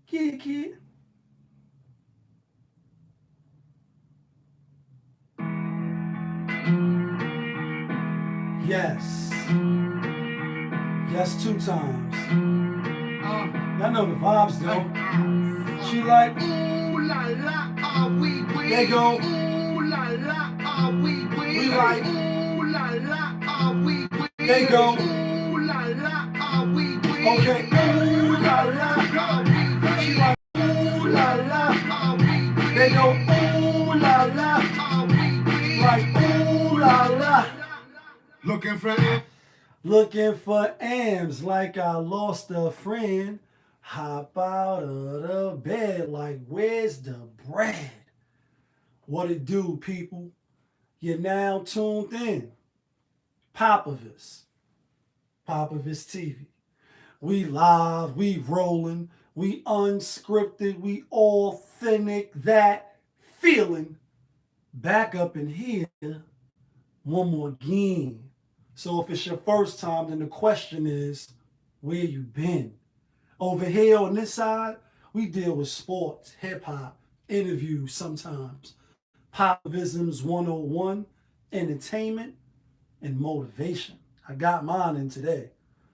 Kid. Yes. Yes, 2 times. Y'all know the vibes though. She like, ooh la la, are we green? They go, ooh la la, are we green? We like, ooh la la, are we green? They go, ooh la la, are we green? Okay, ooh la la, are we green? She like, ooh la la, are we green? They go, ooh la la, are we green? Like, ooh la la. Looking for Ams like I lost a friend. Hop out of the bed like, where's the bread? What it do, people? You're now tuned in. Popovich. Popovich TV. We live, we rolling, we unscripted, we authentic, that feeling. Back up in here one more again. So if it's your first time, then the question is, where you been? Over here on this side, we deal with sports, hip hop, interviews sometimes, Popisms 101, entertainment, and motivation. I got mine in today.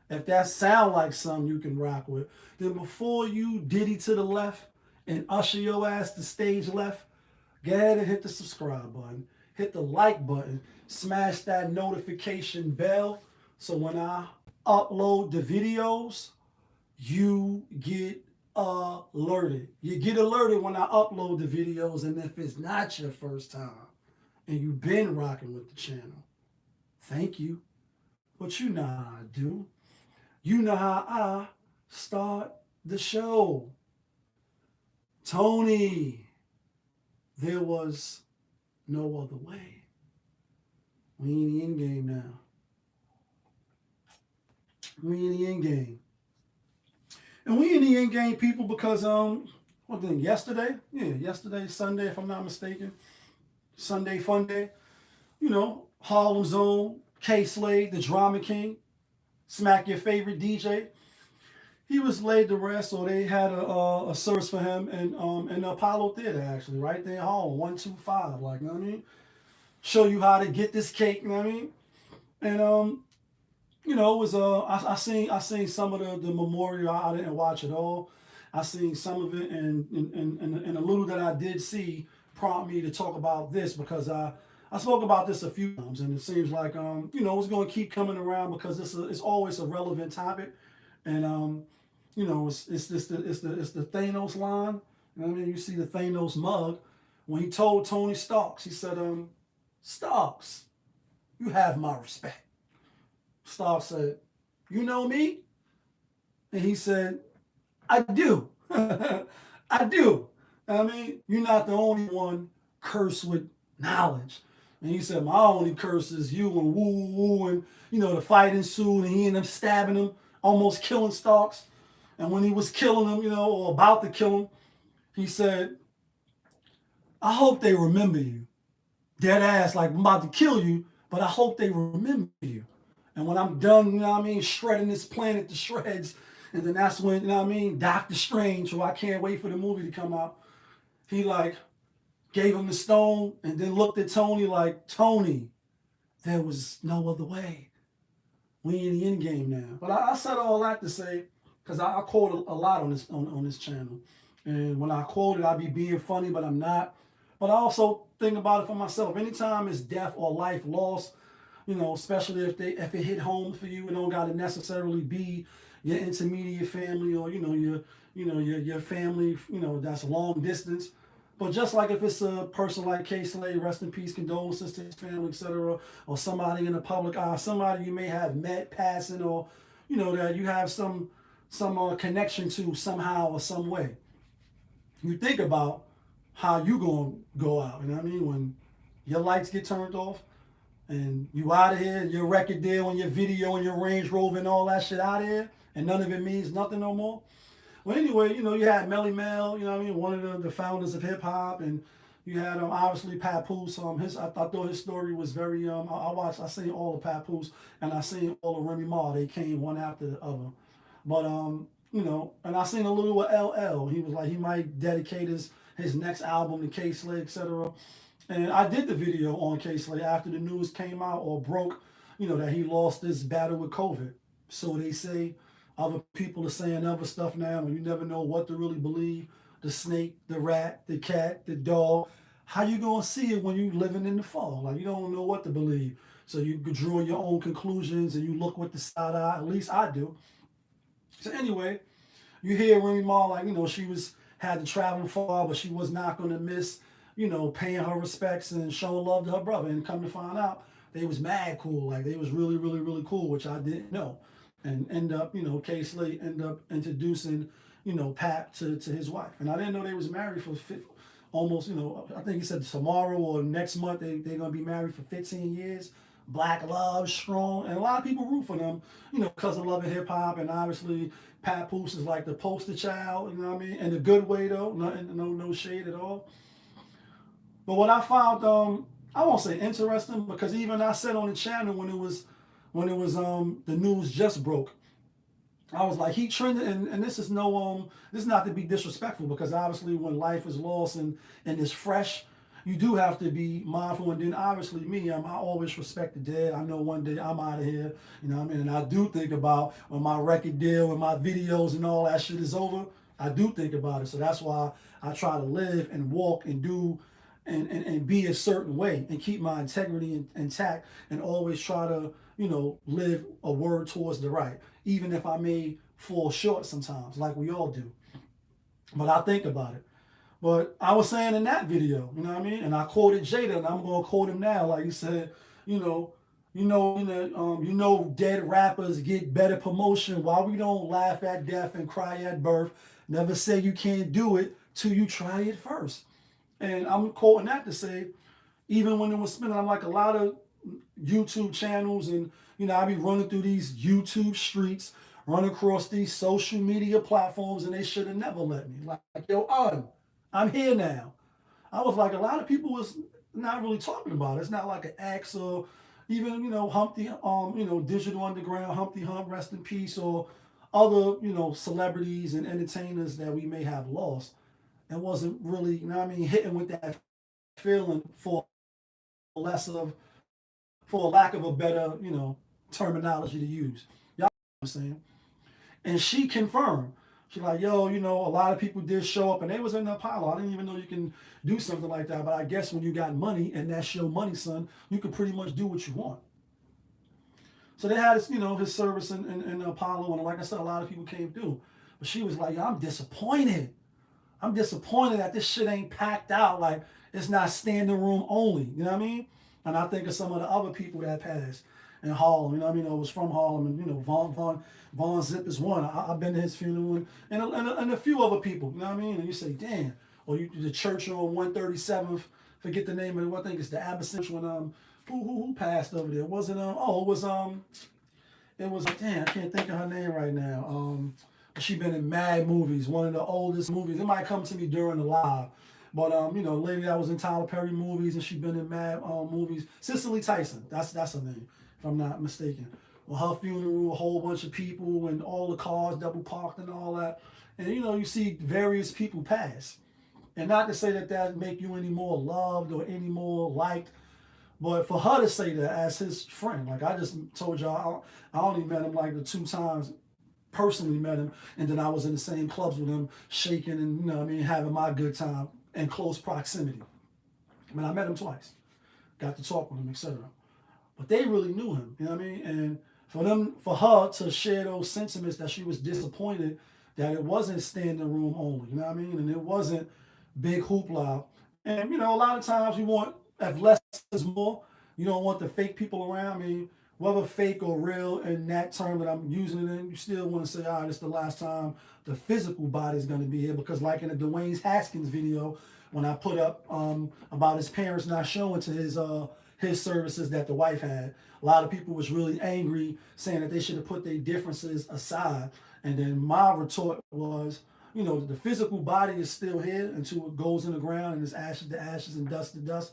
If that sound like something you can rock with, then before you diddy to the left and usher your ass to stage left, go ahead and hit the subscribe button, hit the like button, smash that notification bell so when I upload the videos, you get alerted. You get alerted when I upload the videos, and if it's not your first time and you've been rocking with the channel, thank you. But you know how I do. You know how I start the show. Tony, there was no other way. We in the end game now. We in the end game. And we in the end game, people, because what then? Yesterday, yesterday, Sunday, if I'm not mistaken, Sunday Fun Day. You know, Harlem Zone, K Slade, the Drama King, Smack Your Favorite DJ. He was laid to rest, so they had a service for him in the Apollo Theater, actually, right there in Harlem, 125, like, you know what I mean? Show you how to get this cake, you know what I mean? And you know, it was I seen some of the memorial. I didn't watch it all. I seen some of it, and the little that I did see prompt me to talk about this because I spoke about this a few times, and it seems like you know, it's going to keep coming around because it's always a relevant topic, and you know, it's the Thanos line. You know what I mean? You see the Thanos mug when he told Tony Starks, he said, Starks, you have my respect. Stark said, you know me? And he said, I do. I do. I mean, you're not the only one cursed with knowledge. And he said, my only curse is you and woo woo. And, you know, the fight ensued and he ended up stabbing him, almost killing Starks. And when he was killing him, you know, or about to kill him, he said, I hope they remember you. Dead ass, like I'm about to kill you, but I hope they remember you. And when I'm done, you know what I mean, shredding this planet to shreds, and then that's when, you know what I mean, Doctor Strange, who I can't wait for the movie to come out, he like gave him the stone and then looked at Tony like, Tony, there was no other way. We in the end game now. But I said all that to say, because I quote a lot on this channel. And when I quote it, I be being funny, but I'm not. But I also think about it for myself. Anytime it's death or life lost, you know, especially if it hit home for you, it don't gotta necessarily be your intermediate family or your family, you know, that's long distance. But just like if it's a person like K Slade, rest in peace, condolences to his family, etc., or somebody in the public eye, somebody you may have met passing, or you know that you have some connection to somehow or some way. You think about how you gonna go out. You know what I mean? When your lights get turned off, and you out of here, your record deal and your video and your Range Rover and all that shit out of here, and none of it means nothing no more. Well, anyway, you know, you had Melly Mel, you know what I mean, one of the founders of hip hop, and you had obviously Papoose. I thought his story was very. I seen all the Papoose, and I seen all of Remy Ma. They came one after the other, but And I seen a little with LL. He was like he might dedicate his next album to K Slay, etc. And I did the video on K Slay after the news came out or broke, that he lost this battle with COVID. So they say. Other people are saying other stuff now, and you never know what to really believe. The snake, the rat, the cat, the dog. How you gonna see it when you living in the fall? Like you don't know what to believe. So you can draw your own conclusions and you look with the side eye. At least I do. So anyway, you hear Remy Ma like she had to travel far, but she was not gonna miss paying her respects and showing love to her brother. And come to find out, they was mad cool. Like they was really really really cool, which I didn't know. And end up K Slay end up introducing Pap to his wife. And I didn't know they was married for almost I think he said tomorrow or next month they're gonna be married for 15 years. Black love, strong, and a lot of people root for them, because of love and hip hop. And obviously, Papoose is like the poster child, you know what I mean? In a good way though, no shade at all. But what I found, I won't say interesting, because even I said on the channel when it was the news just broke, I was like, he trended, and this is this is not to be disrespectful, because obviously when life is lost and it's fresh, you do have to be mindful. And then obviously me, I always respect the dead. I know one day I'm out of here, you know what I mean? And I do think about when my record deal and my videos and all that shit is over, I do think about it. So that's why I try to live and walk and do and be a certain way and keep my integrity intact, and always try to, live a word towards the right, even if I may fall short sometimes, like we all do. But I think about it. But I was saying in that video, you know what I mean? And I quoted Jada, and I'm gonna quote him now. Like he said, dead rappers get better promotion. Why we don't laugh at death and cry at birth? Never say you can't do it till you try it first. And I'm quoting that to say, even when it was spinning, I'm like a lot of YouTube channels, and I be running through these YouTube streets, run across these social media platforms, and they should have never let me. Like yo, I'm here now. I was like, a lot of people was not really talking about it. It's not like an X or even Humpty, Digital Underground, Humpty Hump, rest in peace, or other celebrities and entertainers that we may have lost. It wasn't really, hitting with that feeling for lack of a better, terminology to use. Y'all know what I'm saying? And she confirmed. She's like, yo, a lot of people did show up, and they was in the Apollo. I didn't even know you can do something like that. But I guess when you got money, and that's your money, son, you can pretty much do what you want. So they had his service in the Apollo, and like I said, a lot of people came through. But she was like, yo, I'm disappointed. I'm disappointed that this shit ain't packed out. Like, it's not standing room only. You know what I mean? And I think of some of the other people that passed in Harlem. You know what I mean? It was from Harlem. And, Von Zip is one. I've been to his funeral. And a few other people. You know what I mean? And you say, damn. Or the church on 137th. Forget the name of it. I think it's the Abyssinian when who passed over there? Was it it was damn, I can't think of her name right now. She been in mad movies, one of the oldest movies. It might come to me during the live. But lady that was in Tyler Perry movies, and she been in mad movies. Cicely Tyson, that's her name, if I'm not mistaken. Well, her funeral, a whole bunch of people, and all the cars double parked and all that. And you see various people pass. And not to say that make you any more loved or any more liked, but for her to say that as his friend, like I just told y'all, I only met him like the 2 times personally met him, and then I was in the same clubs with him, shaking and having my good time in close proximity. I mean, I met him twice, got to talk with him, etc. But they really knew him, you know what I mean? And for her to share those sentiments that she was disappointed that it wasn't standing room only, you know what I mean? And it wasn't big hoopla. And a lot of times you want, if less is more, you don't want the fake people around. I mean, whether fake or real in that term that I'm using it in, you still want to say, all right, it's the last time the physical body is going to be here. Because like in the Dwayne Haskins video, when I put up about his parents not showing to his services that the wife had, a lot of people was really angry, saying that they should have put their differences aside. And then my retort was, the physical body is still here until it goes in the ground and it's ashes to ashes and dust to dust.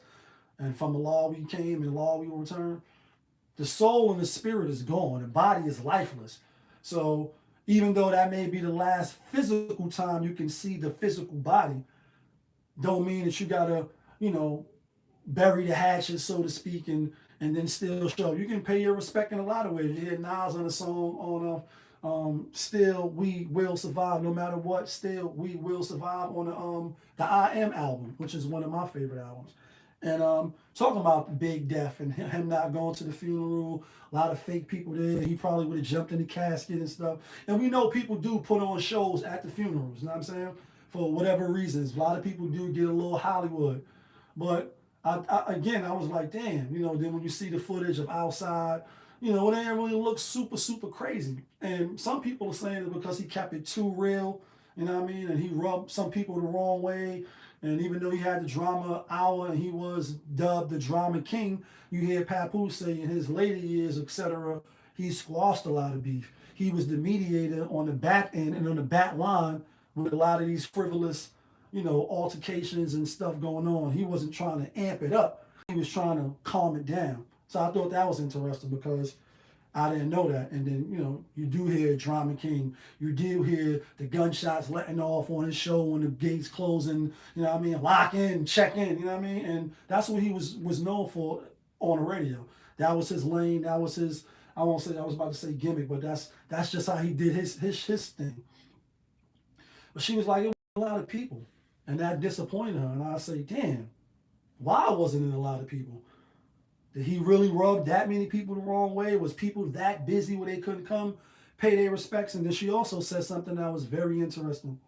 And from the law we came and law we will return. The soul and the spirit is gone. The body is lifeless. So even though that may be the last physical time you can see the physical body, don't mean that you gotta, you know, bury the hatchet, so to speak, and then still show. You can pay your respect in a lot of ways. You hear Nas on a song on "Still We Will Survive," no matter what. Still We Will Survive on the I Am album, which is one of my favorite albums. And talking about Big Death and him not going to the funeral, a lot of fake people there. He probably would have jumped in the casket and stuff. And we know people do put on shows at the funerals. You know what I'm saying? For whatever reasons, a lot of people do get a little Hollywood. But again, I was like, damn, you know. Then when you see the footage of outside, you know, it ain't really look super, super crazy. And some people are saying it because he kept it too real, you know what I mean? And he rubbed some people the wrong way. And even though he had the drama hour and he was dubbed the drama king, you hear Papoose say in his later years, etc., he squashed a lot of beef. He was the mediator on the back end and on the back line with a lot of these frivolous, you know, altercations and stuff going on. He wasn't trying to amp it up. He was trying to calm it down. So I thought that was interesting because I didn't know that. And then, you know, you do hear Drama King. You do hear the gunshots letting off on his show when the gates closing, you know what I mean? Lock in, check in, you know what I mean? And that's what he was known for on the radio. That was his lane. That was his, I won't say, I was about to say gimmick, but that's just how he did his thing. But she was like, it was a lot of people. And that disappointed her. And I say, damn, why wasn't it a lot of people? Did he really rub that many people the wrong way? Was people that busy where they couldn't come pay their respects? And then she also said something that was very interesting.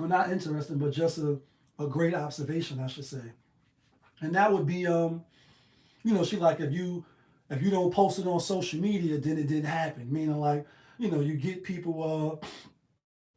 Or not interesting, but just a great observation, I should say. And that would be, you know, she like, if you don't post it on social media, then it didn't happen. Meaning like, you know, you get people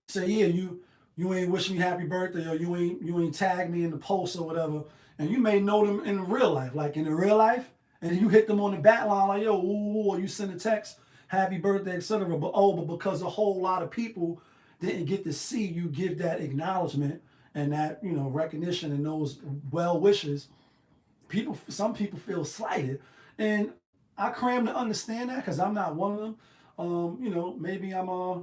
say, yeah, you ain't wish me happy birthday, or you ain't tag me in the post or whatever. And you may know them in real life, like in the real life, and you hit them on the back line like, yo, ooh, or you send a text, happy birthday, etc. But because a whole lot of people didn't get to see you give that acknowledgement and that, you know, recognition and those well wishes, some people feel slighted. And I cram to understand that because I'm not one of them. You know, maybe I'm a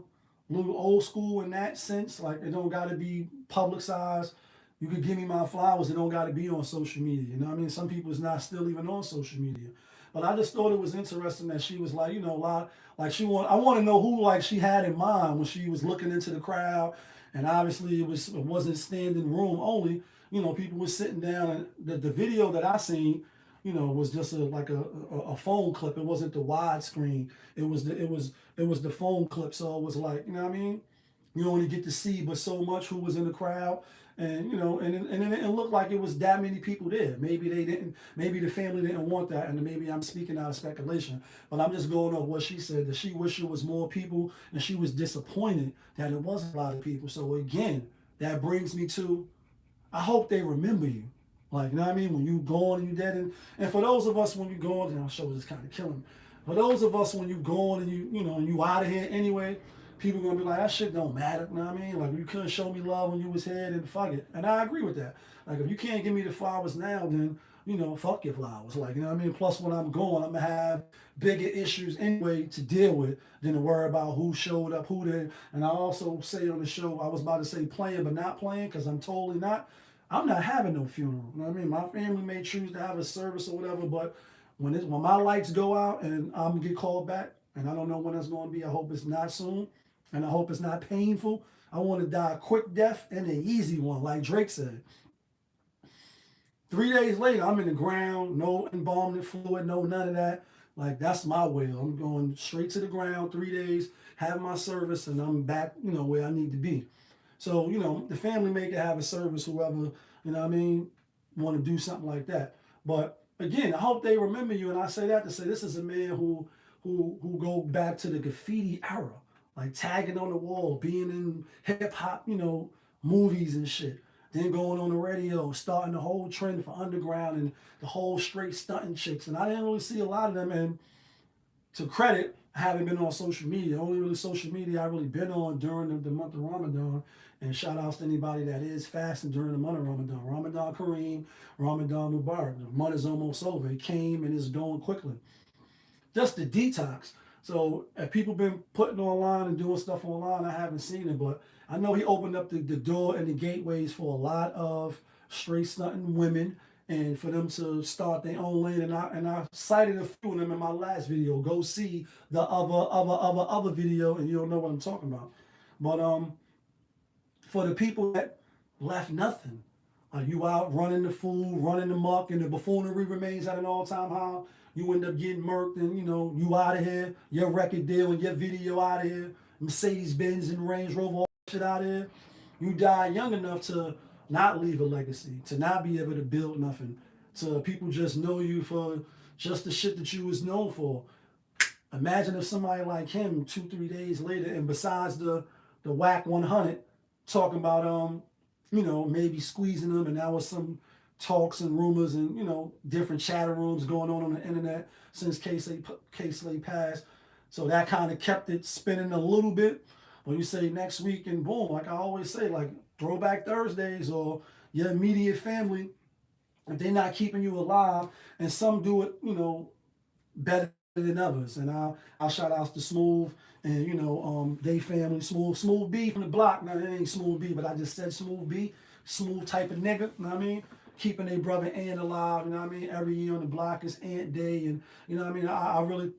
little old school in that sense. Like, it don't got to be publicized. You could give me my flowers. It don't got to be on social media. You know what I mean? Some people is not still even on social media. But I just thought it was interesting that she was like, you know, a lot, like I want to know who like she had in mind when she was looking into the crowd. And obviously it wasn't standing room only. You know, people were sitting down, and the video that I seen, you know, was just like a phone clip. It wasn't the widescreen. It was the phone clip. So it was like, you know what I mean? You only get to see but so much who was in the crowd. And, you know, and it looked like it was that many people there. Maybe they didn't, maybe the family didn't want that. And maybe I'm speaking out of speculation, but I'm just going off what she said, that she wished it was more people, and she was disappointed that it wasn't a lot of people. So again, that brings me to, I hope they remember you. Like, you know what I mean? When you gone and you dead. And for those of us, when you gone, and I'm sure it's kind of killing me. For those of us, when you gone and you know, and you out of here anyway, people gonna be like, that shit don't matter. You know what I mean? Like, you couldn't show me love when you was here, then fuck it. And I agree with that. Like, if you can't give me the flowers now, then, you know, fuck your flowers. Like, you know what I mean? Plus, when I'm going, I'm gonna have bigger issues anyway to deal with than to worry about who showed up, who did. And I also say on the show, I was about to say playing but not playing, because I'm totally not. I'm not having no funeral. You know what I mean? My family may choose to have a service or whatever, but when my lights go out and I'm gonna get called back, and I don't know when that's gonna be, I hope it's not soon, and I hope it's not painful. I want to die a quick death and an easy one, like Drake said. 3 days later, I'm in the ground, no embalming fluid, no none of that. Like, that's my way. I'm going straight to the ground, 3 days, have my service, and I'm back, you know, where I need to be. So, you know, the family may can have a service, whoever, you know what I mean, want to do something like that. But again, I hope they remember you. And I say that to say this is a man who go back to the graffiti era, like tagging on the wall, being in hip hop, you know, movies and shit. Then going on the radio, starting the whole trend for underground and the whole straight stunting chicks. And I didn't really see a lot of them. And to credit, I haven't been on social media. Only really social media I really been on during the month of Ramadan. And shout outs to anybody that is fasting during the month of Ramadan. Ramadan Kareem, Ramadan Mubarak. The month is almost over. It came and it's going quickly. Just the detox. So if people been putting online and doing stuff online, I haven't seen it, but I know he opened up the door and the gateways for a lot of straight stunting women and for them to start their own lane. And I cited a few of them in my last video. Go see the other video, and you'll know what I'm talking about. But for the people that left nothing, you out running the fool, running the muck, and the buffoonery remains at an all-time high. You end up getting murked, and you out of here. Your record deal and your video out of here. Mercedes Benz and Range Rover, all that shit out of here. You die young enough to not leave a legacy, to not be able to build nothing, to people just know you for just the shit that you was known for. Imagine if somebody like him 2-3 days later, and besides the whack 100, talking about maybe squeezing them, and there was some talks and rumors and different chatter rooms going on the internet since K-Slay passed. So that kind of kept it spinning a little bit. When you say next week and boom, like I always say, like Throwback Thursdays, or your immediate family, if they're not keeping you alive, and some do it, better than others. And I'll shout out to Smooth and they family, Smooth B from the block. Now it ain't Smooth B, but I just said Smooth B, smooth type of nigga. You know what I mean? Keeping their brother Ant alive. You know what I mean? Every year on the block is Ant Day, and you know what I mean. I really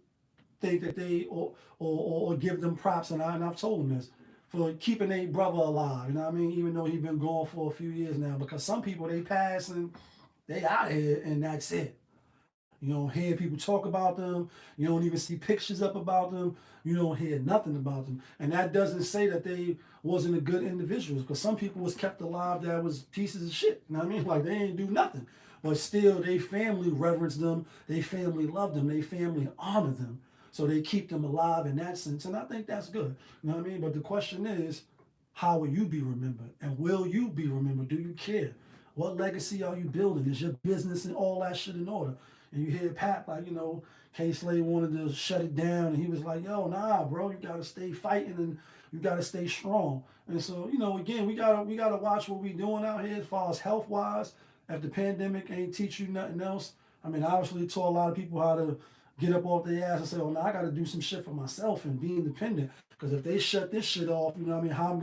think that they or give them props, and I've told them this, for keeping their brother alive. You know what I mean? Even though he's been gone for a few years now, because some people they pass and they out of here and that's it. You don't hear people talk about them. You don't even see pictures up about them. You don't hear nothing about them. And that doesn't say that they wasn't a good individuals, because some people was kept alive that was pieces of shit. You know what I mean? Like they ain't do nothing. But still, they family reverenced them. They family loved them. They family honored them. So they keep them alive in that sense. And I think that's good. You know what I mean? But the question is, how will you be remembered? And will you be remembered? Do you care? What legacy are you building? Is your business and all that shit in order? And you hear Pat, like, K-Slay wanted to shut it down, and he was like, yo, nah, bro, you gotta stay fighting and you gotta stay strong. And so, again, we gotta watch what we doing out here as far as health wise. If the pandemic ain't teach you nothing else, I mean, obviously it taught a lot of people how to get up off their ass and say, oh, now I gotta do some shit for myself and be independent. Because if they shut this shit off, you know what I mean, how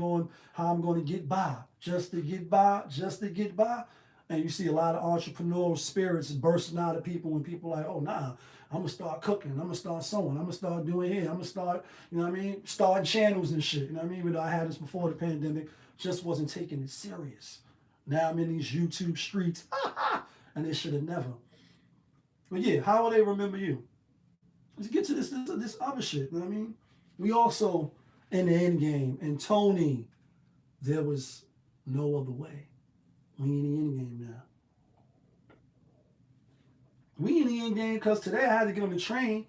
I'm going to get by, just to get by. And you see a lot of entrepreneurial spirits bursting out of people when people are like, oh, nah, I'm going to start cooking. I'm going to start sewing. I'm going to start doing here. I'm going to start, starting channels and shit. You know what I mean? Even though I had this before the pandemic, just wasn't taking it serious. Now I'm in these YouTube streets, and they should have never. But yeah, how will they remember you? Let's get to this other shit. You know what I mean? We also, in the end game, and Tony, there was no other way. We in the end game now. We in the end game because today I had to get on the train,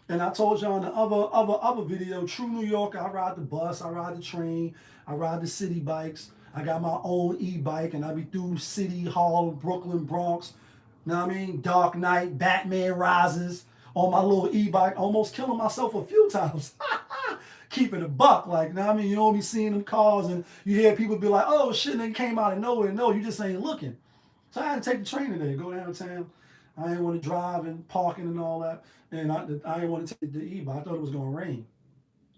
and I told y'all in the other video, True New York, I ride the bus, I ride the train, I ride the city bikes. I got my own e-bike, and I be through City, Harlem, Brooklyn, Bronx. You know what I mean? Dark Knight, Batman Rises on my little e-bike, almost killing myself a few times. Keeping a buck, like, you know what I mean? You don't be seeing them cars, and you hear people be like, oh shit, they came out of nowhere. No, you just ain't looking. So I had to take the train today, go downtown. I didn't want to drive and parking and all that, and I didn't want to take the e-bike. I thought it was going to rain.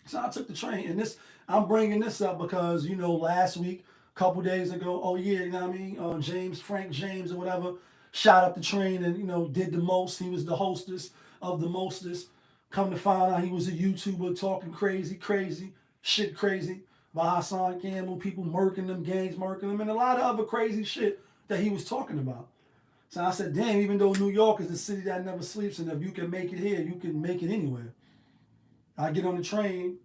So I took the train, and I'm bringing this up because, last week, a couple days ago, oh yeah, you know what I mean? Frank James or whatever, shot up the train and, did the most. He was the hostess of the mostest. Come to find out he was a YouTuber talking crazy about Hassan Campbell, people murking them, gangs murking them, and a lot of other crazy shit that he was talking about. So I said, damn, even though New York is the city that never sleeps, and if you can make it here, you can make it anywhere. I get on the train,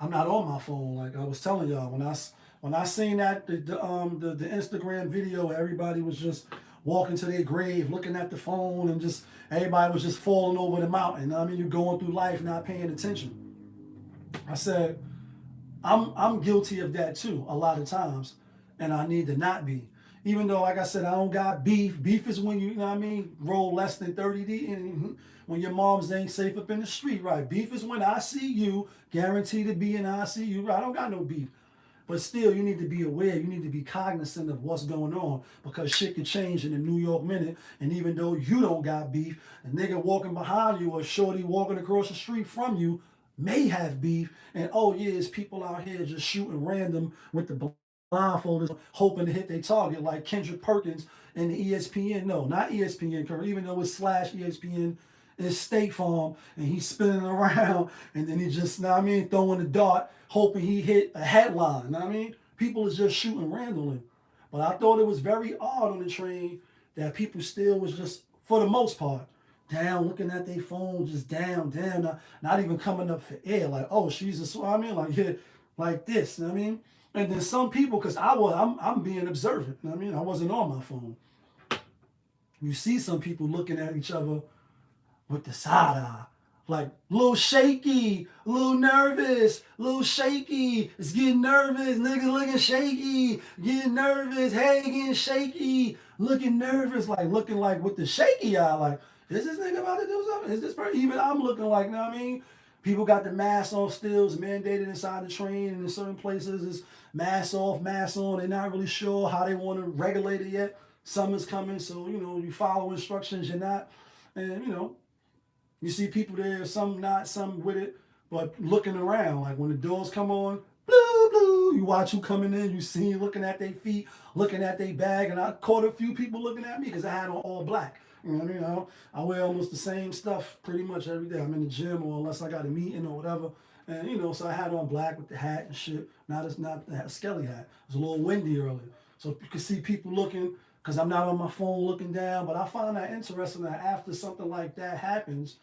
I'm not on my phone, like I was telling y'all. When I seen that the Instagram video, everybody was just walking to their grave, looking at the phone, and just everybody was just falling over the mountain. I mean, you're going through life not paying attention. I said, I'm guilty of that too a lot of times, and I need to not be. Even though, like I said, I don't got beef. Beef is when you know what I mean, roll less than 30 deep, and when your moms ain't safe up in the street, right? Beef is when I see you, guaranteed to be in ICU. I don't got no beef. But still, you need to be aware. You need to be cognizant of what's going on, because shit can change in a New York minute. And even though you don't got beef, a nigga walking behind you or a shorty walking across the street from you may have beef, and oh yeah, it's people out here just shooting random with the blindfolders, hoping to hit their target, like Kendrick Perkins and the ESPN. No, not ESPN, even though it's slash ESPN, it's State Farm, and he's spinning around, and then he just, know what I mean, throwing a dart, hoping he hit a headline. Know what I mean, people is just shooting randomly. But I thought it was very odd on the train that people still was just, for the most part, down, looking at their phone, just down, not even coming up for air. Like, oh, she's a, so I mean, like, yeah, like this, you know what I mean? And then some people, because I'm being observant, you know what I mean? I wasn't on my phone. You see some people looking at each other with the side eye. Like, a little shaky, a little nervous, a little shaky. It's getting nervous. Niggas looking shaky, getting nervous. Hey, getting shaky, looking nervous. Like, looking like with the shaky eye. Like, is this nigga about to do something? Is this person? Even I'm looking like, you know what I mean? People got the mask on still. It's mandated inside the train. And in certain places, it's mask off, mask on. They're not really sure how they want to regulate it yet. Summer's coming, so, you know, you follow instructions, you're not. And, you know, you see people there, some not, some with it, but looking around. Like when the doors come on, blue, blue, you watch who coming in, you see looking at their feet, looking at their bag, and I caught a few people looking at me because I had on all black. You know what I mean? I wear almost the same stuff pretty much every day. I'm in the gym or unless I got a meeting or whatever. And, you know, so I had on black with the hat and shit. Not a skelly hat. It was a little windy earlier. So you could see people looking because I'm not on my phone looking down. But I find that interesting that after something like that happens,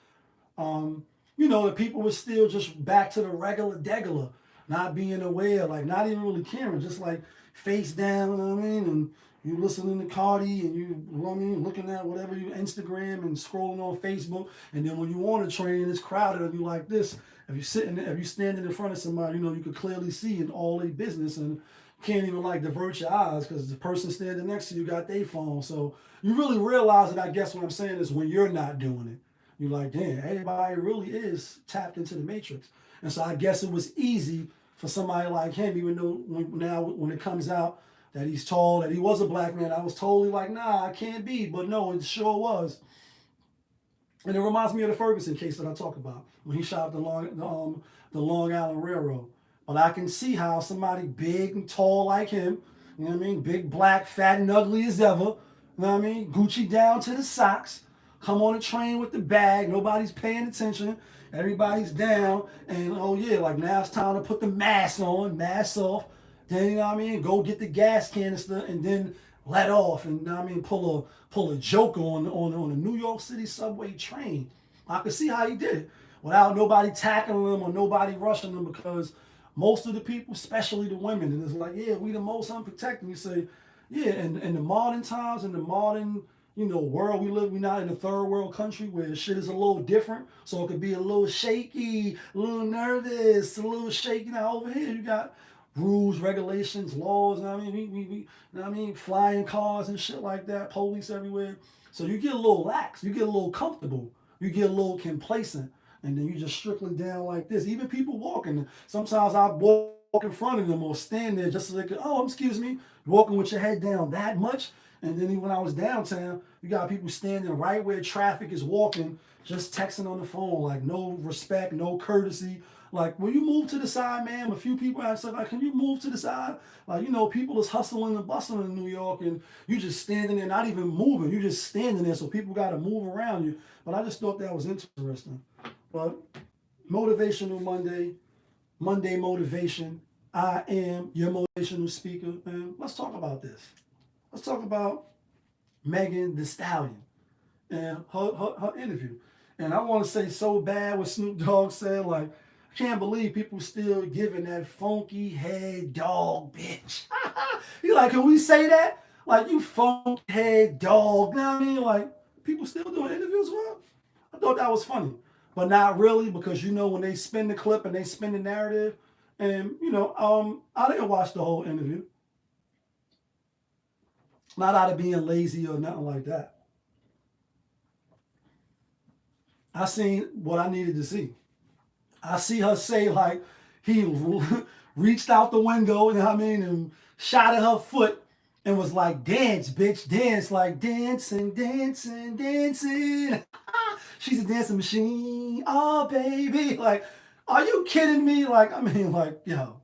you know, the people were still just back to the regular, not being aware, like not even really caring, just like face down, you know what I mean? And you listening to Cardi and you know what I mean, looking at whatever you Instagram and scrolling on Facebook. And then when you on a train, it's crowded and you like this. If you if you standing in front of somebody, you know, you could clearly see in all their business and can't even like divert your eyes because the person standing next to you got their phone. So you really realize that I guess what I'm saying is when you're not doing it. You're like, damn, everybody really is tapped into the matrix. And so I guess it was easy for somebody like him, even though when it comes out that he's tall, that he was a black man, I was totally like, nah, I can't be. But no, it sure was. And it reminds me of the Ferguson case that I talk about when he shot the Long Island Railroad. But I can see how somebody big and tall like him, you know what I mean, big, black, fat, and ugly as ever, you know what I mean, Gucci down to the socks, come on a train with the bag, nobody's paying attention, everybody's down, and oh yeah, like now it's time to put the mask on, mask off, then, you know what I mean, go get the gas canister, and then let off, and you know what I mean, pull a joke on a New York City subway train. I could see how he did it without nobody tackling him or nobody rushing him because most of the people, especially the women, and it's like, yeah, we the most unprotected. You say, yeah, and in the modern times, in the modern, you know, world we live, we're not in a third world country where shit is a little different. So it could be a little shaky, a little nervous, a little shaky. Now over here you got rules, regulations, laws, you know what I mean? We you know what I mean? Flying cars and shit like that, police everywhere. So you get a little lax, you get a little comfortable, you get a little complacent, and then you just strictly down like this. Even people walking, sometimes I walk in front of them or stand there just so they can, oh, excuse me, walking with your head down that much. And then even when I was downtown, you got people standing right where traffic is walking, just texting on the phone, like no respect, no courtesy. Like, will you move to the side, man? A few people have said, like, can you move to the side? Like, you know, people is hustling and bustling in New York, and you just standing there, not even moving. You just standing there, so people got to move around you. But I just thought that was interesting. But Motivational Monday, MonDaY motivation. I am your motivational speaker, man. Let's talk about this. Let's talk about Megan Thee Stallion and her interview. And I want to say so bad what Snoop Dogg said, like, I can't believe people still giving that funky head dog bitch. He like, can we say that? Like, you funky head dog. You know what I mean? Like, people still doing interviews with him? I thought that was funny. But not really, because you know when they spin the clip and they spin the narrative, and you know, I didn't watch the whole interview. Not out of being lazy or nothing like that. I seen what I needed to see. I see her say like he reached out the window, you know what I mean, and shot at her foot and was like, dance, bitch, dance, like dancing, dancing, dancing. She's a dancing machine, oh baby. Like, Are you kidding me? Like, I mean, like, yo,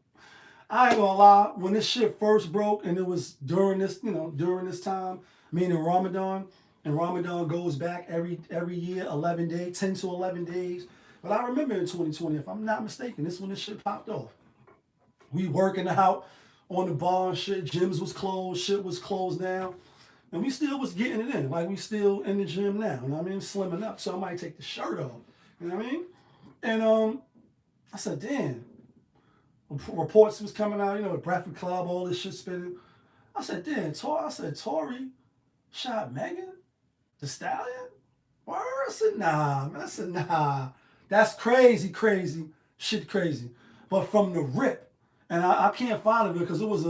I ain't gonna lie. When this shit first broke, and it was during this, during this time, meaning Ramadan, and Ramadan goes back every year, 11 days, 10 to 11 days. But I remember in 2020, if I'm not mistaken, this when this shit popped off. We working out on the bar and shit. Gyms was closed. Shit was closed down. And we still was getting it in. Like, we still in the gym now. You know what I mean? Slimming up. So I might take the shirt off. You know what I mean? And I said, damn. Reports was coming out, the Breakfast Club, all this shit spinning. I said, damn, Tory shot Megan Thee Stallion? Word? I said, nah, man. I said, nah. That's crazy, crazy. Shit crazy. But from the rip, and I can't find it because it's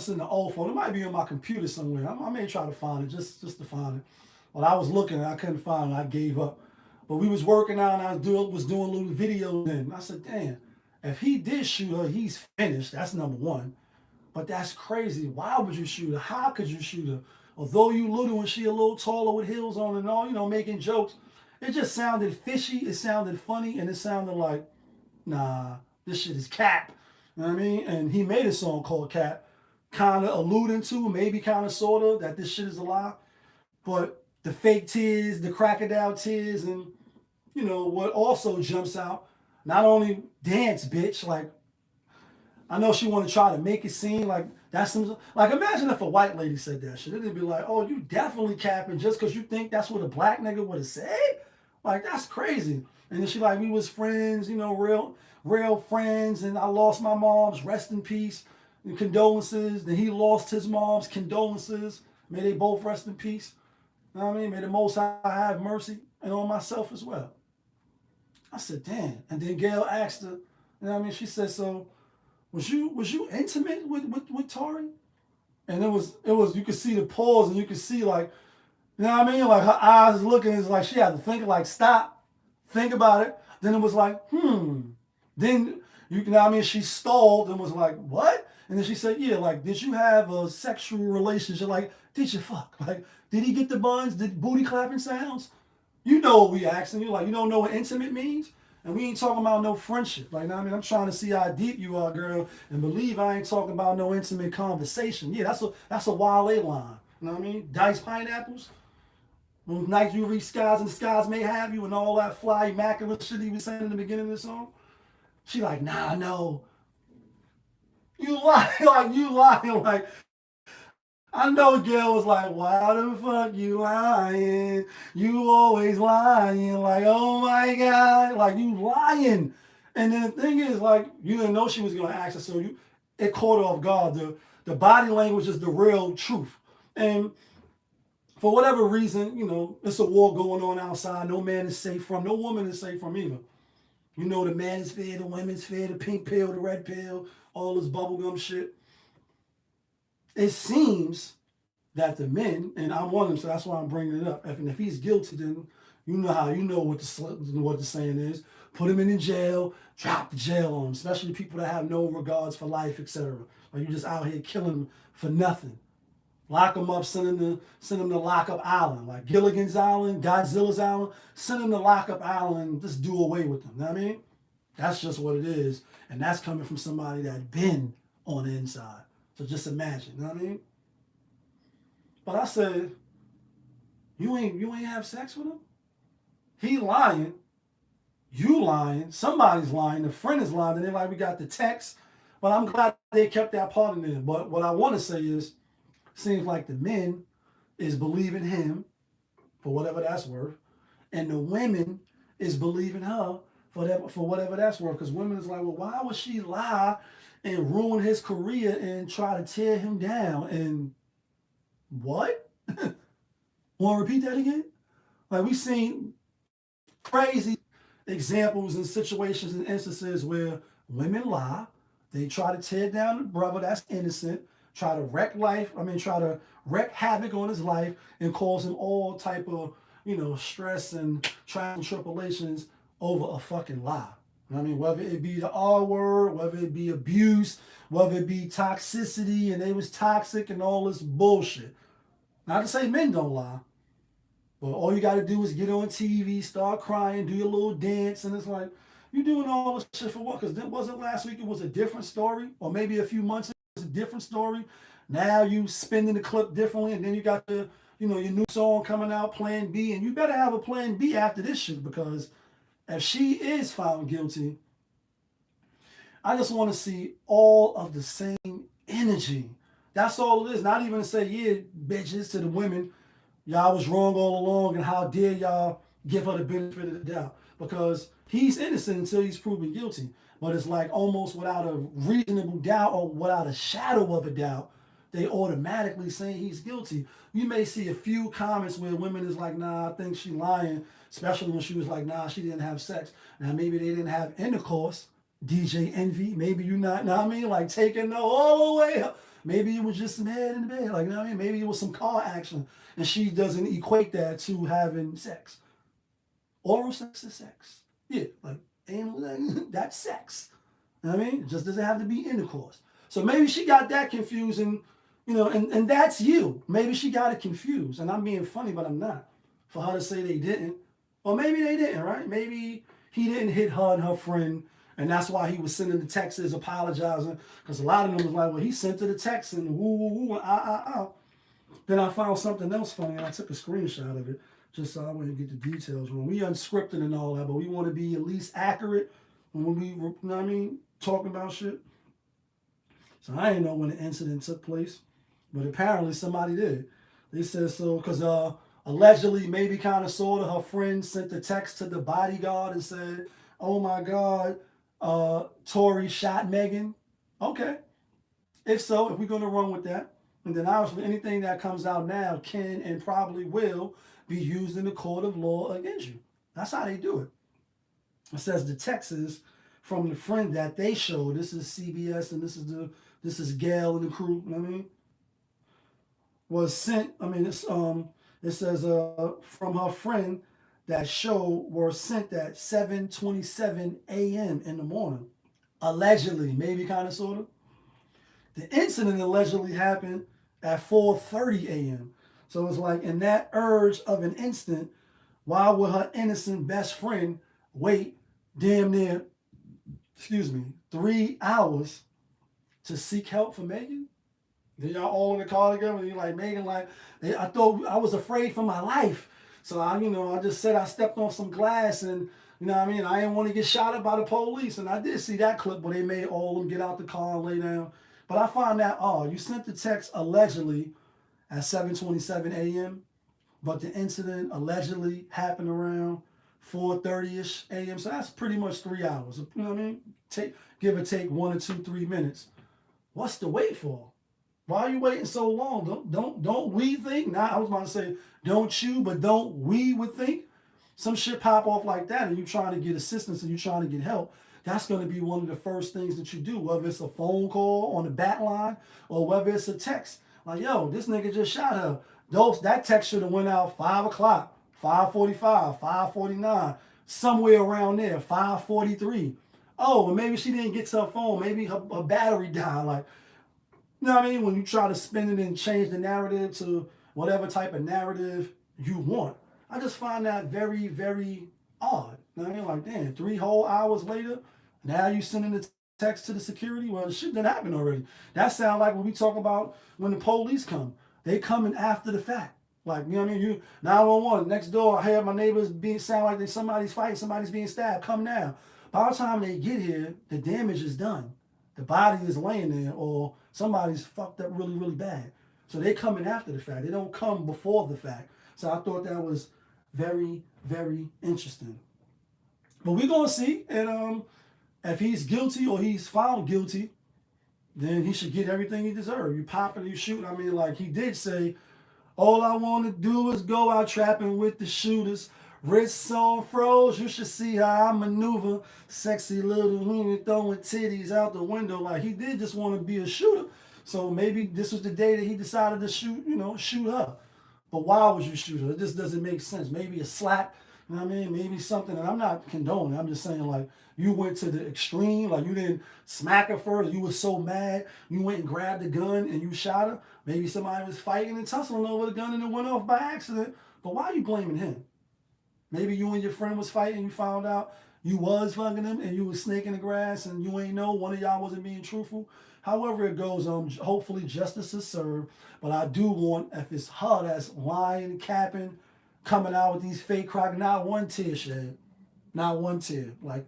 in the old phone. It might be on my computer somewhere. I may try to find it just to find it. But I was looking and I couldn't find it. I gave up. But we was working out and I was doing little videos then. I said, damn, if he did shoot her, he's finished. That's number one. But that's crazy. Why would you shoot her? How could you shoot her? Although you little and she a little taller with heels on and all, making jokes. It just sounded fishy. It sounded funny. And it sounded like, nah, this shit is cap. You know what I mean? And he made a song called Cap, kind of alluding to, maybe kind of sort of, that this shit is a lie. But the fake tears, the crocodile tears, and, what also jumps out, not only dance, bitch, like, I know she want to try to make it seem like that's some, like, imagine if a white lady said that shit. It'd be like, oh, you definitely capping just because you think that's what a black nigga would have said? Like, that's crazy. And then she like, we was friends, real friends, and I lost my mom's, rest in peace, and condolences. Then he lost his mom's, condolences. May they both rest in peace. You know what I mean? May the Most High have mercy and on myself as well. I said, damn. And then Gail asked her, she said, so was you intimate with Tory? And it was you could see the pause and you could see like, like her eyes looking, it's like she had to think, like, stop, think about it. Then it was like, Then she stalled and was like, what? And then she said, yeah, like, did you have a sexual relationship? Like, did you fuck? Like, did he get the buns? Did booty clapping sounds? You know what we asking you. Like, you don't know what intimate means? And we ain't talking about no friendship. Like, I'm trying to see how deep you are, girl, and believe I ain't talking about no intimate conversation. Yeah, that's a Wale line. You know what I mean? Diced pineapples. Those nights you reach skies and the skies may have you and all that fly immaculate shit he was saying in the beginning of the song. She like, nah, no. You lying, like, I know Gail was like, why the fuck you lying? You always lying. Like, oh my God. Like, you lying. And then the thing is, like, you didn't know she was going to ask her, so it caught her off guard. The body language is the real truth. And for whatever reason, it's a war going on outside. No man is safe from. No woman is safe from either. The manosphere, the womensphere, the pink pill, the red pill, all this bubblegum shit. It seems that the men, and I'm one of them, so that's why I'm bringing it up. If he's guilty, then you know what the saying is. Put him in the jail, drop the jail on him, especially people that have no regards for life, etc. Like, you just out here killing them for nothing. Lock them up, send them to Lockup Island, like Gilligan's Island, Godzilla's Island. Send them to Lockup Island and just do away with them. You know what I mean? That's just what it is, and that's coming from somebody that been on the inside. So just imagine, you know what I mean? But I said, you ain't have sex with him? He lying, you lying, somebody's lying, a friend is lying, and they're like, we got the text. But I'm glad they kept that part in there. But what I want to say is, seems like the men is believing him for whatever that's worth, and the women is believing her for whatever that's worth. Because women is like, well, why would she lie and ruin his career and try to tear him down? And what? Want to repeat that again? Like, we've seen crazy examples and situations and instances where women lie. They try to tear down the brother that's innocent, try to wreck havoc on his life and cause him all type of, stress and trials and tribulations over a fucking lie. You know what I mean? Whether it be the R word, whether it be abuse, whether it be toxicity and they was toxic and all this bullshit. Not to say men don't lie, but all you got to do is get on TV, start crying, do your little dance, and it's like, You doing all this shit for what? Because it wasn't last week, it was a different story, or maybe a few months ago, it was a different story. Now you spinning the clip differently, and then you got the, your new song coming out, Plan B, and you better have a Plan B after this shit, because if she is found guilty, I just want to see all of the same energy. That's all it is. Not even to say, yeah, bitches, to the women, y'all was wrong all along, and how dare y'all give her the benefit of the doubt. Because he's innocent until he's proven guilty. But it's like almost without a reasonable doubt or without a shadow of a doubt, they automatically saying he's guilty. You may see a few comments where women is like, nah, I think she lying, especially when she was like, nah, she didn't have sex. Now maybe they didn't have intercourse, DJ Envy. Maybe you not, know what I mean? Like taking the all the way up. Maybe it was just some head in the bed. Like, you know what I mean? Maybe it was some car action. And she doesn't equate that to having sex. Oral sex is sex. Yeah, like anal, that's sex. You know what I mean? It just doesn't have to be intercourse. So maybe she got that confused, and and that's you. Maybe she got it confused. And I'm being funny, but I'm not. For her to say they didn't. Or maybe they didn't, right? Maybe he didn't hit her and her friend, and that's why he was sending the texts apologizing. Because a lot of them was like, well, he sent her the text and woo, and ah. Then I found something else funny, and I took a screenshot of it just so I wouldn't get the details wrong. We unscripted and all that, but we want to be at least accurate when we, talking about shit. So I didn't know when the incident took place, but apparently somebody did. They said so because allegedly, maybe kind of sort of, her friend sent a text to the bodyguard and said, "Oh my God, Tory shot Megan." Okay, if so, if we're gonna run with that, and then obviously anything that comes out now can and probably will be used in the court of law against you. That's how they do it. It says the text is from the friend that they showed. This is CBS, and this is Gail and the crew. You know what I mean? Was sent. I mean, it says from her friend that show were sent at 7:27 a.m. in the morning. Allegedly, maybe kind of sort of. The incident allegedly happened at 4:30 a.m. So it's like in that urge of an instant, why would her innocent best friend wait damn near, 3 hours to seek help for Megan? Then y'all all in the car together, and you're like, Megan, like, I thought I was afraid for my life. So I just said I stepped on some glass, and I didn't want to get shot up by the police. And I did see that clip where they made all of them get out the car and lay down. But I find that odd. You sent the text allegedly at 7:27 a.m., but the incident allegedly happened around 4:30ish a.m. So that's pretty much 3 hours. You know what I mean? Give or take 1 or 2, 3 minutes. What's the wait for? Why are you waiting so long? Don't we think? Now I was about to say, don't you, but don't we would think some shit pop off like that, and you trying to get assistance and you trying to get help. That's going to be one of the first things that you do, whether it's a phone call on the back line or whether it's a text. Like, yo, this nigga just shot her. That text should have went out 5 o'clock, 5:45, 5:49, somewhere around there, 5:43. Oh, and maybe she didn't get to her phone. Maybe her battery died. Like, you know what I mean? When you try to spin it and change the narrative to whatever type of narrative you want. I just find that very, very odd. You know what I mean? Like, damn, 3 whole hours later, now you sending the text to the security? Well, shit that happened already. That sounds like when we talk about when the police come. They coming after the fact. Like, you know what I mean? You 911, next door, I hear my neighbors sound like somebody's fighting, somebody's being stabbed. Come now. By the time they get here, the damage is done. The body is laying there, or somebody's fucked up really, really bad. So they coming after the fact. They don't come before the fact. So I thought that was very, very interesting. But we're going to see. And if he's guilty or he's found guilty, then he should get everything he deserves. You popping, you shooting. I mean, like he did say, all I want to do is go out trapping with the shooters. Wrists on froze, you should see how I maneuver. Sexy little woman throwing titties out the window. Like, he did just want to be a shooter. So maybe this was the day that he decided to shoot her. But why would you shoot her? It just doesn't make sense. Maybe a slap, you know what I mean? Maybe something, and I'm not condoning. I'm just saying, like, you went to the extreme. Like, you didn't smack her first. You were so mad. You went and grabbed the gun and you shot her. Maybe somebody was fighting and tussling over the gun and it went off by accident. But why are you blaming him? Maybe you and your friend was fighting, you found out, you was fucking him and you was snaking the grass and you ain't know one of y'all wasn't being truthful. However it goes, hopefully justice is served. But I do want, if it's her that's lying, capping, coming out with these fake crocs, not one tear shed. Not one tear. Like,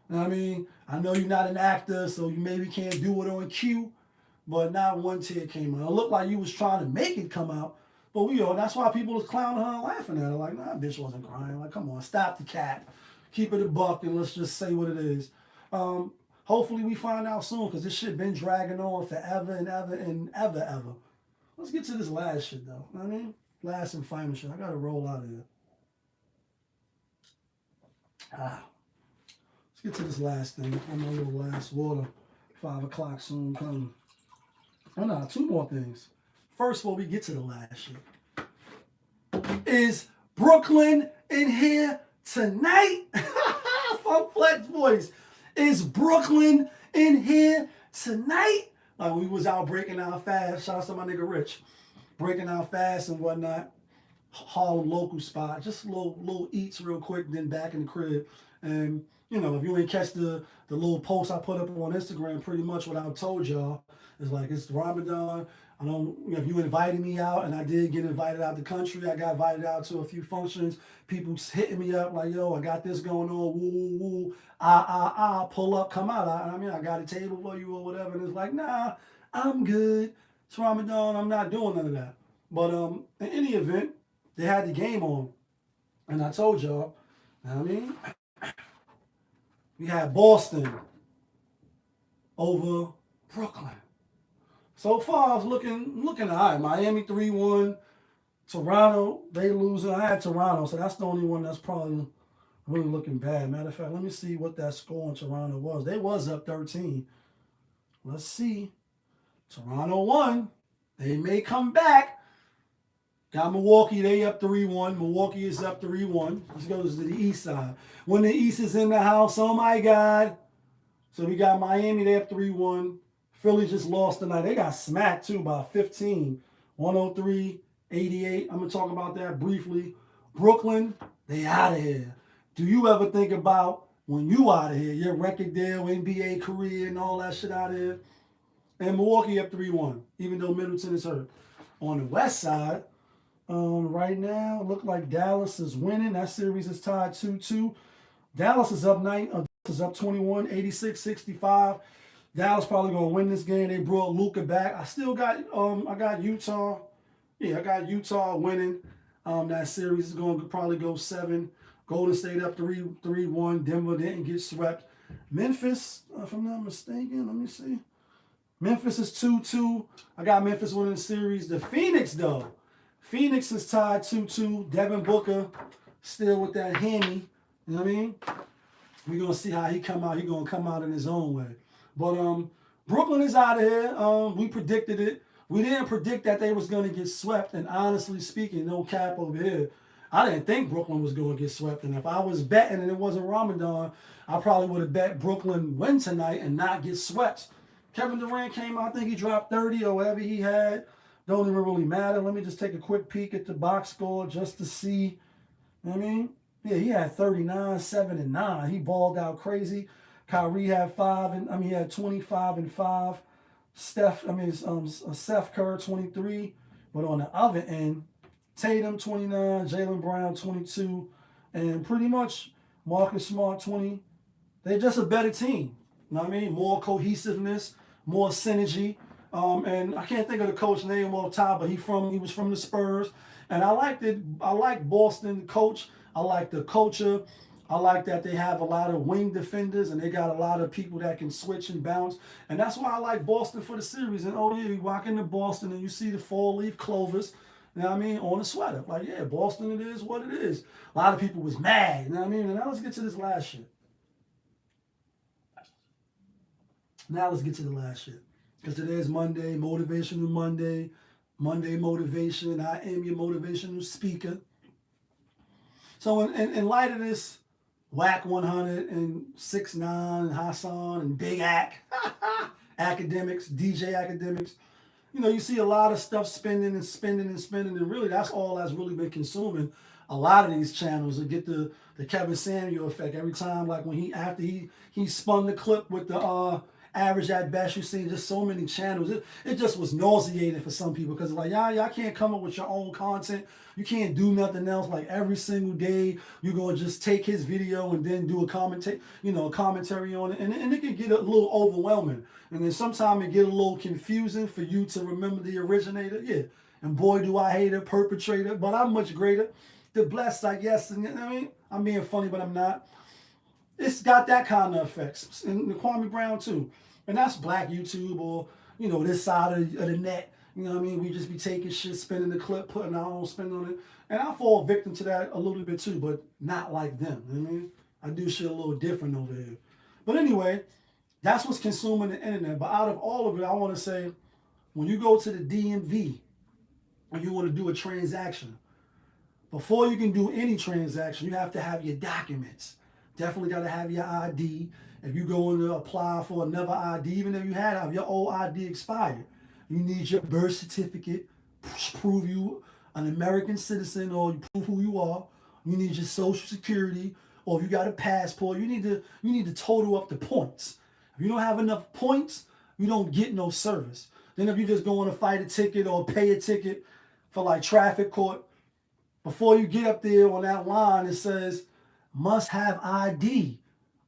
you know what I mean? I know you're not an actor, so you maybe can't do it on cue, but not one tear came out. It looked like you was trying to make it come out, but that's why people was clowning her and laughing at her. Like, nah, bitch wasn't crying. Like, come on, stop the cap. Keep it a buck and let's just say what it is. Hopefully we find out soon because this shit been dragging on forever and ever and ever. Let's get to this last shit though. You know what I mean? Last and final shit. I gotta roll out of here. Let's get to this last thing. I'm a little last water. 5 o'clock soon coming. Oh no, 2 more things. First, before we get to the last shit, is Brooklyn in here tonight? Funk Flex voice. Is Brooklyn in here tonight? Like we was out breaking out fast. Shout out to my nigga Rich. Breaking out fast and whatnot. Harlem local spot. Just little eats real quick, then back in the crib. And if you ain't catch the little post I put up on Instagram, pretty much what I told y'all is like it's Ramadan. I don't. If you invited me out, and I did get invited out the country, I got invited out to a few functions. People hitting me up like, "Yo, I got this going on. Woo, woo, woo. Pull up, come out. I got a table for you or whatever." And it's like, nah, I'm good. It's Ramadan. I'm not doing none of that. But in any event, they had the game on, and I told y'all. You know what I mean? We had Boston over Brooklyn. So far, it's looking all right. Miami 3-1. Toronto, they losing. I had Toronto, so that's the only one that's probably really looking bad. Matter of fact, let me see what that score in Toronto was. They was up 13. Let's see. Toronto won. They may come back. Got Milwaukee, they up 3-1. Milwaukee is up 3-1. Let's go to the east side. When the east is in the house, oh my God. So we got Miami, they up 3-1. Philly just lost tonight. They got smacked too by 15. 103-88. I'm going to talk about that briefly. Brooklyn, they out of here. Do you ever think about when you out of here, your record deal, NBA career and all that shit out of here? And Milwaukee up 3-1, even though Middleton is hurt. On the west side, right now, it look like Dallas is winning. That series is tied 2-2. Dallas is up 21, 86-65. Dallas probably gonna win this game. They brought Luka back. I still got I got Utah. Yeah, I got Utah winning. That series is gonna probably go 7. Golden State up 3-1. Denver didn't get swept. Memphis, if I'm not mistaken, let me see. Memphis is 2-2. I got Memphis winning the series. The Phoenix though. Phoenix is tied 2-2. Devin Booker still with that hammy. You know what I mean? We're going to see how he come out. He's going to come out in his own way. But Brooklyn is out of here. We predicted it. We didn't predict that they was going to get swept. And honestly speaking, no cap over here. I didn't think Brooklyn was going to get swept. And if I was betting and it wasn't Ramadan, I probably would have bet Brooklyn win tonight and not get swept. Kevin Durant came out. I think he dropped 30 or whatever he had. Don't even really matter. Let me just take a quick peek at the box score just to see. You know what I mean? Yeah, he had 39, 7, and 9. He balled out crazy. Kyrie had 25 and 5. Steph Curry 23. But on the other end, Tatum 29, Jaylen Brown 22, and pretty much Marcus Smart 20. They're just a better team. You know what I mean? More cohesiveness, more synergy. And I can't think of the coach name off top, but he was from the Spurs. And I liked it. I like Boston coach. I like the culture. I like that they have a lot of wing defenders and they got a lot of people that can switch and bounce. And that's why I like Boston for the series. And oh yeah, you walk into Boston and you see the 4-leaf clovers, you know what I mean, on the sweater. Like, yeah, Boston, it is what it is. A lot of people was mad, you know what I mean? And now let's get to this last shit. Because today is Monday, Motivational Monday. Monday motivation. I am your motivational speaker. So in light of this, Whack 100 and 6ix9ine, Hassan and Big Ack, academics, DJ academics, you see a lot of stuff spending, and really that's all that's really been consuming a lot of these channels will get the Kevin Samuel effect every time. Like when after he spun the clip with the average at best, you see just so many channels. It just was nauseating for some people because like y'all can't come up with your own content. You can't do nothing else. Like every single day you're gonna just take his video and then do a commentary on it, and it can get a little overwhelming. And then sometimes it get a little confusing for you to remember the originator. Yeah, and boy do I hate it, perpetrator, but I'm much greater. The blessed, I guess. And I mean, I'm being funny, but I'm not. It's got that kind of effects. And Kwame Brown too. And that's black YouTube or, this side of the net. You know what I mean? We just be taking shit, spinning the clip, putting our own spin on it. And I fall victim to that a little bit too, but not like them. You know what I mean? I do shit a little different over here. But anyway, that's what's consuming the internet. But out of all of it, I want to say, when you go to the DMV and you want to do a transaction, before you can do any transaction, you have to have your documents. Definitely got to have your ID. If you're going to apply for another ID, even if you have your old ID expired, you need your birth certificate, prove you an American citizen or you prove who you are. You need your social security, or if you got a passport, you need to total up the points. If you don't have enough points, you don't get no service. Then if you just go on to fight a ticket or pay a ticket for like traffic court, before you get up there on that line, it says, must have ID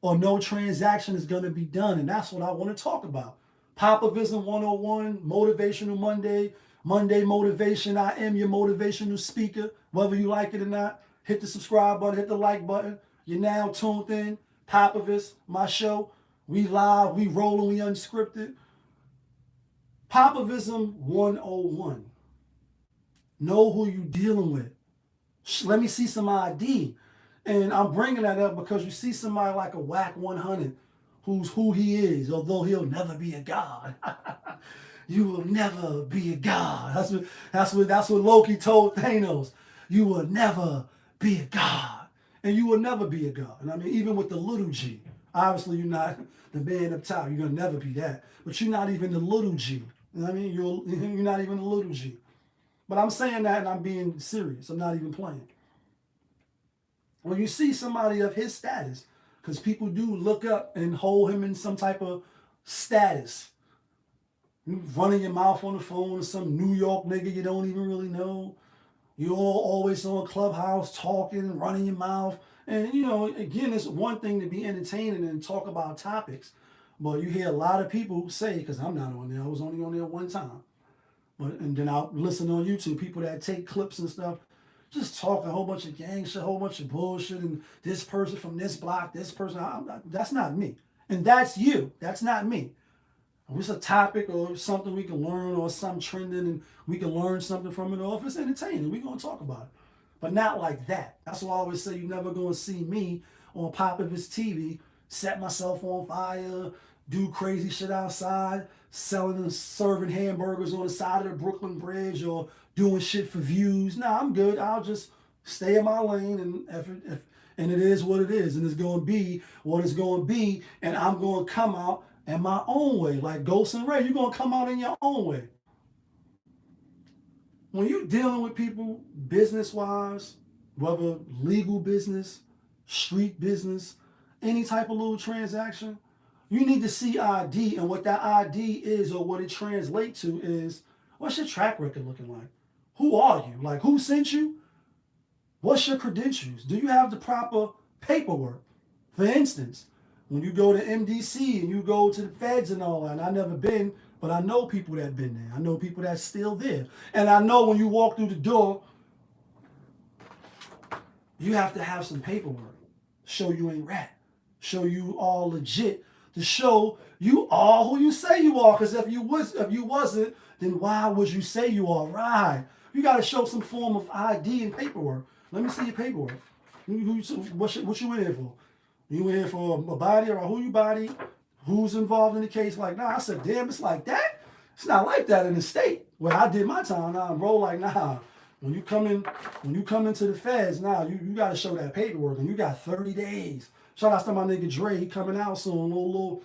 or no transaction is going to be done. And that's what I want to talk about. Popovism 101, Motivational Monday, MonDaY Motivation. I am your motivational speaker, whether you like it or not. Hit the subscribe button, hit the like button. You're now tuned in. Popovis, my show. We live, we rolling, we unscripted. Popovism 101. Know who you dealing with. Let me see some ID. And I'm bringing that up because you see somebody like a Whack 100 who's who he is, although he'll never be a god. You will never be a god. That's what Loki told Thanos. You will never be a god. And you will never be a god. And I mean, even with the little g, obviously you're not the man up top. You're going to never be that. But you're not even the little g. You know what I mean? You're not even the little g. But I'm saying that and I'm being serious. I'm not even playing. When you see somebody of his status, because people do look up and hold him in some type of status. You running your mouth on the phone to some New York nigga you don't even really know. You're always on Clubhouse talking, running your mouth. And, again, it's one thing to be entertaining and talk about topics. But you hear a lot of people say, because I'm not on there, I was only on there one time. And then I'll listen on YouTube, people that take clips and stuff, just talking a whole bunch of gang shit, a whole bunch of bullshit, and this person from this block, this person, that's not me. And that's you. That's not me. If it's a topic or something we can learn or something trending and we can learn something from it, or if it's entertaining, we're going to talk about it. But not like that. That's why I always say you're never going to see me on Popovis TV set myself on fire, do crazy shit outside, selling and serving hamburgers on the side of the Brooklyn Bridge or doing shit for views. Nah, I'm good. I'll just stay in my lane and it is what it is. And it's going to be what it's going to be. And I'm going to come out in my own way. Like Ghost and Ray, you're going to come out in your own way. When you're dealing with people business-wise, whether legal business, street business, any type of little transaction, you need to see ID. And what that ID is or what it translates to is, what's your track record looking like? Who are you? Like, who sent you? What's your credentials? Do you have the proper paperwork? For instance, when you go to MDC and you go to the feds and all that, and I've never been, but I know people that have been there. I know people that's still there. And I know when you walk through the door, you have to have some paperwork. Show you ain't rat. Show you all legit. To show you are who you say you are. Because if you wasn't, then why would you say you are? Right. You got to show some form of ID and paperwork. Let me see your paperwork. What you in here for? You in here for a body or who you body? Who's involved in the case? Like, nah. I said, damn, it's like that? It's not like that in the state. Where I did my time, nah, bro, like, nah. When you come into the feds, nah, you got to show that paperwork. And you got 30 days. Shout out to my nigga Dre. He coming out soon. Little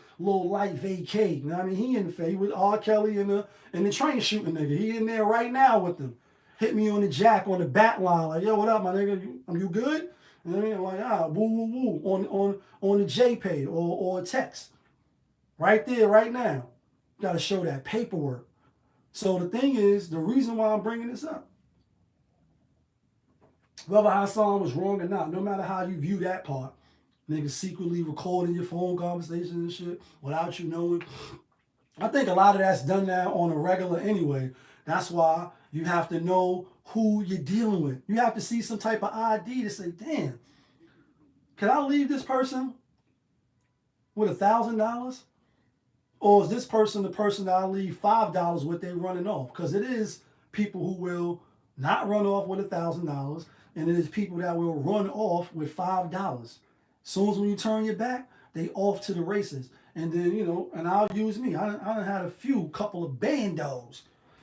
light vacay. You know what I mean? He in the feds. He with R. Kelly and the train shooting nigga. He in there right now with them. hit me on the jack, on the bat line, like, yo, what up, my nigga? You good? And then I'm like, woo, woo, woo, on the JPay or a text. Right there, right now. Got to show that paperwork. So the thing is, the reason why I'm bringing this up, whether Hassan was wrong or not, no matter how you view that part, niggas secretly recording your phone conversations and shit without you knowing. I think a lot of that's done now on a regular anyway. That's why you have to know who you're dealing with. You have to see some type of ID to say, damn, can I leave this person with $1,000? Or is this person the person that I leave $5 with, they running off? Because it is people who will not run off with $1,000, and it is people that will run off with $5. As soon as when you turn your back, they off to the races. And then, you know, and I'll use me. I done had a couple of bandos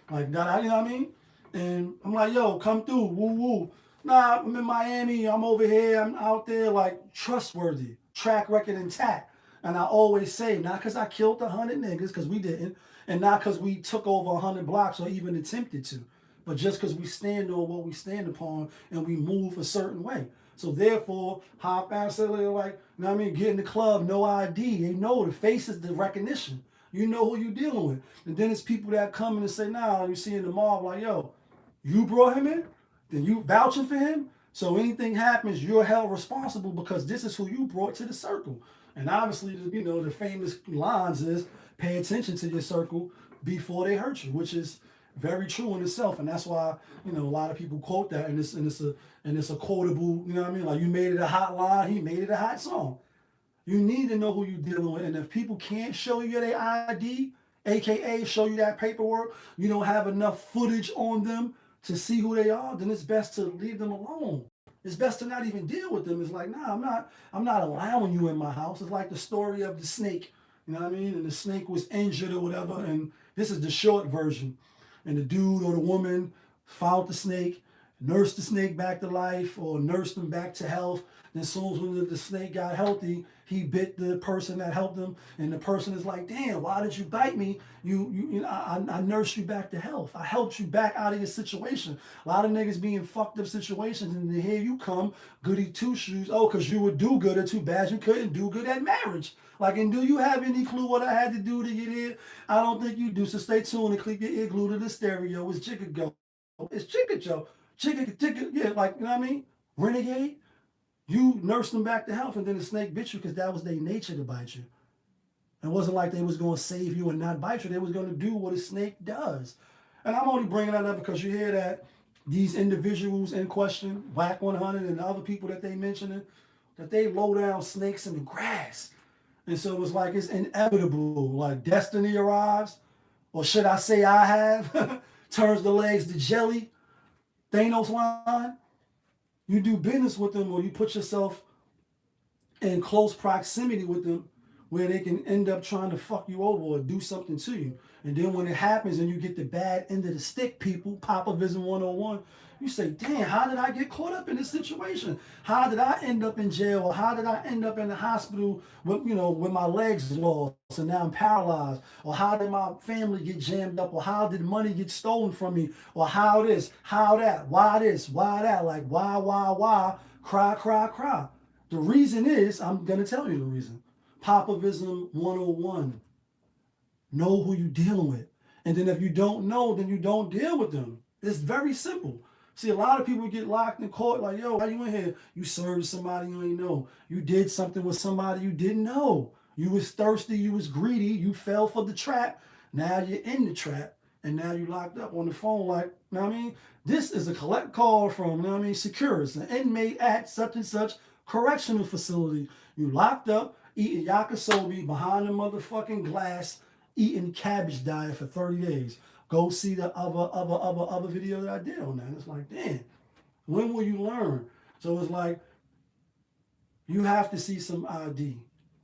like that, you know what I mean? And I'm like, yo, come through, woo woo. Nah, I'm in Miami, I'm over here, I'm out there, like, trustworthy, track record intact. And I always say, not because I killed 100 niggas, because we didn't, and not because we took over 100 blocks or even attempted to, but just because we stand on what we stand upon and we move a certain way. So therefore, how fast they're like, you know what I mean, get in the club, no ID. They know the face is the recognition. You know who you're dealing with. And then it's people that come in and say, nah, you see in the mob, like, yo, you brought him in? Then you vouching for him? So anything happens, you're held responsible because this is who you brought to the circle. And obviously, you know, the famous lines is pay attention to your circle before they hurt you, which is very true in itself. And that's why, you know, a lot of people quote that, and it's a quotable, you know what I mean? Like, you made it a hot line, he made it a hot song. You need to know who you're dealing with. And if people can't show you their ID, aka show you that paperwork, you don't have enough footage on them to see who they are, then it's best to leave them alone. It's best to not even deal with them. It's like, nah, I'm not allowing you in my house. It's like the story of the snake, you know what I mean? And the snake was injured or whatever, and this is the short version. And the dude or the woman found the snake, nursed the snake back to life or nursed him back to health. Then as soon as when the snake got healthy, he bit the person that helped him, and the person is like, damn, why did you bite me? I nursed you back to health. I helped you back out of your situation. A lot of niggas be in fucked up situations, and here you come, goody two shoes. Oh, because you would do good, or too bad you couldn't do good at marriage. Like, and do you have any clue what I had to do to get here? I don't think you do. So stay tuned and click your ear glue to the stereo. It's Jigga Go. It's Jigga Joe. Jigga, yeah, like, you know what I mean? Renegade. You nursed them back to health, and then the snake bit you because that was their nature to bite you. It wasn't like they was going to save you and not bite you. They was going to do what a snake does. And I'm only bringing that up because you hear that these individuals in question, Whack 100 and the other people that they mentioning, that they low down snakes in the grass. And so it's like it's inevitable. Like destiny arrives, or should I say I have, turns the legs to jelly. Thanos line. You do business with them, or you put yourself in close proximity with them where they can end up trying to fuck you over or do something to you. And then when it happens and you get the bad end of the stick, people, Popovism 101, you say, damn, how did I get caught up in this situation? How did I end up in jail? Or how did I end up in the hospital with, you know, with my legs lost and now I'm paralyzed? Or how did my family get jammed up? Or how did money get stolen from me? Or how this, how that, why this, why that? Like, why? Cry. The reason is, I'm going to tell you the reason. Popovism 101. Know who you're dealing with. And then if you don't know, then you don't deal with them. It's very simple. See, a lot of people get locked in court like, yo, why you in here? You served somebody you ain't know. You did something with somebody you didn't know. You was thirsty, you was greedy, you fell for the trap. Now you're in the trap, and now you locked up on the phone like, you know what I mean? This is a collect call from, you know what I mean, SpeakeR, an inmate at such and such correctional facility. You locked up, eating yakisobe behind the motherfucking glass, eating cabbage diet for 30 days. Go see the other video that I did on that. It's like, damn, when will you learn? So it's like, you have to see some ID.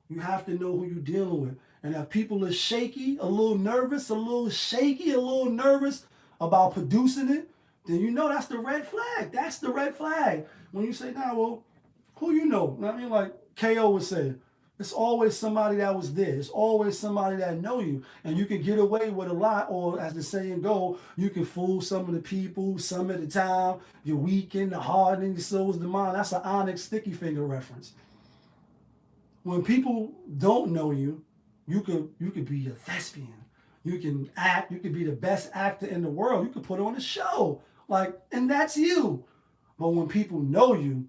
You have to know who you're dealing with. And if people are shaky, a little nervous, a little shaky, a little nervous about producing it, then you know that's the red flag. That's the red flag. When you say, nah, well, who you know? I mean, like KO would say, It's always somebody that was there. It's always somebody that know you. And you can get away with a lot, or as the saying go, you can fool some of the people, some of the time. You're weakened, the heart, and your soul's the mind. That's an Onyx sticky finger reference. When people don't know you, you could be a thespian. You can act. You could be the best actor in the world. You could put on a show, like, and that's you. But when people know you,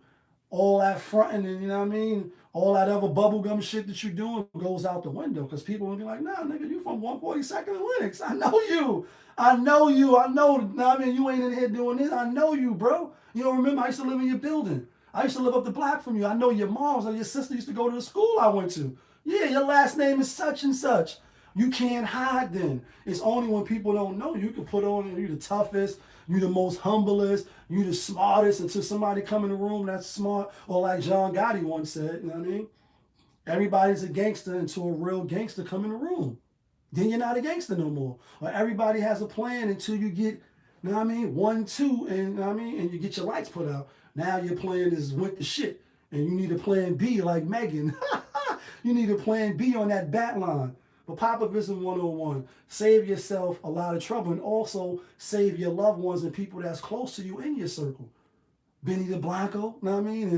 all that fronting and, you know what I mean, all that other bubblegum shit that you're doing goes out the window, because people will be like, nah, nigga, you from 142nd and Linux. I know you. I know you. I know. I mean, you ain't in here doing this. I know you, bro. You don't remember I used to live in your building. I used to live up the block from you. I know your moms or your sister used to go to the school I went to. Yeah, your last name is such and such. You can't hide then. It's only when people don't know you can put on you the toughest, you the most humblest, you the smartest, until somebody come in the room that's smart, or like John Gotti once said, you know what I mean? Everybody's a gangster until a real gangster come in the room. Then you're not a gangster no more. Or everybody has a plan until you get, you know what I mean, 1, 2, and you know what I mean, and you get your lights put out. Now your plan is went to shit. And you need a plan B like Megan. You need a plan B on that bat line. But Popovism 101, save yourself a lot of trouble, and also save your loved ones and people that's close to you in your circle. Benny the Blanco, you know what I mean?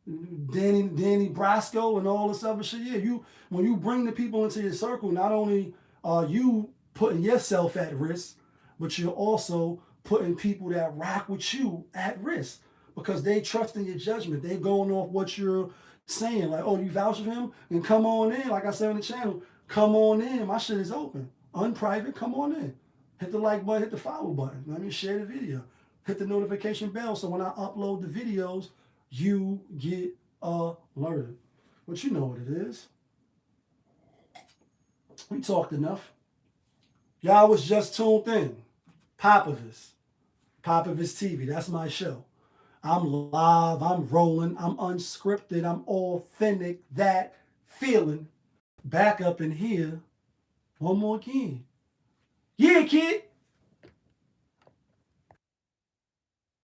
And Danny Brasco and all this other shit. Yeah, when you bring the people into your circle, not only are you putting yourself at risk, but you're also putting people that rock with you at risk, because they trust in your judgment. They going off what you're saying. Like, oh, you vouch for him? And come on in. Like I said on the channel, come on in. My shit is open. Unprivate, come on in. Hit the like button, hit the follow button. Let me share the video. Hit the notification bell so when I upload the videos, you get alerted. But you know what it is. We talked enough. Y'all was just tuned in. Popovis TV. That's my show. I'm live, I'm rolling, I'm unscripted, I'm authentic, that feeling. Back up in here one more again. Yeah, kid.